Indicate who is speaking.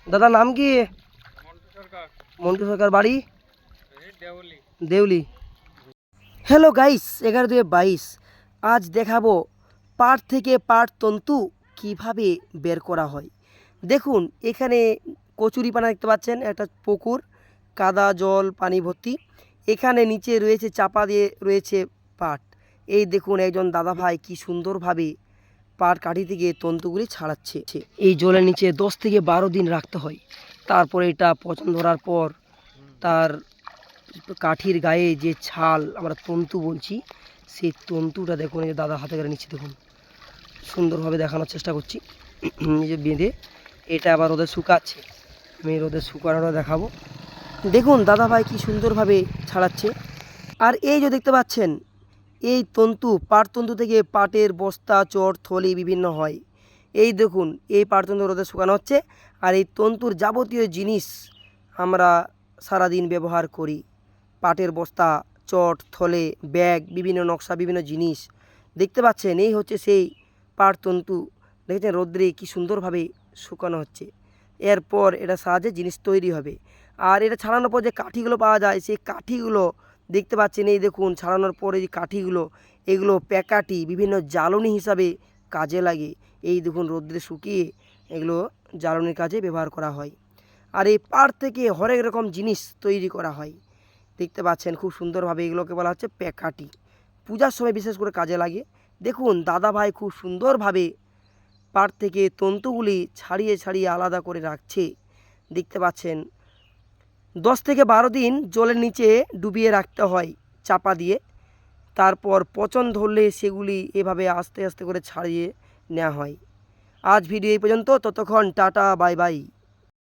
Speaker 1: দাদা নাম কি?
Speaker 2: মন্টু সরকার।
Speaker 1: মন্টু সরকার, বাড়ি
Speaker 2: দেওলি।
Speaker 1: দেউলি। হ্যালো গাইস, 11/2/22 আজ দেখাবো পাট থেকে পাট তন্তু কিভাবে বের করা হয়। দেখুন এখানে কচুরিপানা দেখতে পাচ্ছেন, একটা পুকুর, কাদা জল পানি ভর্তি। এখানে নিচে রয়েছে চাপা দিয়ে রয়েছে পাট। এই দেখুন একজন দাদা ভাই কি সুন্দরভাবে পাট কাঠি থেকে তন্তুগুলি ছাড়াচ্ছে। এই জলের নিচে 10 থেকে 12 দিন রাখতে হয়। তারপরে এটা পচন ধরার পর তার কাঠির গায়ে যে ছাল আমরা তন্তু বলছি, সেই তন্তুটা দেখুন এই যে দাদা হাতে করে নিচ্ছে, দেখুন সুন্দরভাবে দেখানোর চেষ্টা করছি। এই যে বেঁধে এটা আবার রোদে শুকাচ্ছে, আমি রোদে শুকানোটা দেখাবো। দেখুন দাদা ভাই কি সুন্দরভাবে ছাড়াচ্ছে। আর এই যে দেখতে পাচ্ছেন এই তন্তু, পাট তন্তু থেকে পাটের বস্তা, চট, থলি বিভিন্ন হয়। এই দেখুন এই পাট তন্তু রোদে শুকানো হচ্ছে। আর এই তন্তুর যাবতীয় জিনিস আমরা সারাদিন ব্যবহার করি। পাটের বস্তা, চট, থলে, ব্যাগ, বিভিন্ন নকশা, বিভিন্ন জিনিস দেখতে পাচ্ছেন। এই হচ্ছে সেই পাট তন্তু। দেখেছেন রোদ্রে কি সুন্দরভাবে শুকানো হচ্ছে। এরপর এটা সাহায্যে জিনিস তৈরি হবে। আর এটা ছাড়ানোর পর যে কাঠিগুলো পাওয়া যায়, সেই কাঠিগুলো দেখতে পাচ্ছেন। এই দেখুন ছাড়ানোর পরে যে কাঠিগুলো, এগুলো প্যাকাটি বিভিন্ন জ্বালনি হিসাবে কাজে লাগে। এই দেখুন রোদ্রে শুকিয়ে এগুলো জ্বালনির কাজে ব্যবহার করা হয়। আর এই পাট থেকে হরেক রকম জিনিস তৈরি করা হয়। দেখতে পাচ্ছেন খুব সুন্দরভাবে, এগুলোকে বলা হচ্ছে প্যাকাটি। পূজার সময় বিশেষ করে কাজে লাগে। দেখুন দাদা ভাই খুব সুন্দরভাবে পাট থেকে তন্তুগুলি ছাড়িয়ে ছাড়িয়ে আলাদা করে রাখছে। দেখতে পাচ্ছেন 10 থেকে 12 দিন জলের নিচে ডুবিয়ে রাখতে হয় চাপা দিয়ে। তারপর পচন ধরলে সেগুলি এভাবে আস্তে আস্তে করে ছাড়িয়ে নেওয়া হয়। আজ ভিডিও এই পর্যন্ত, ততক্ষণ টাটা বাই বাই।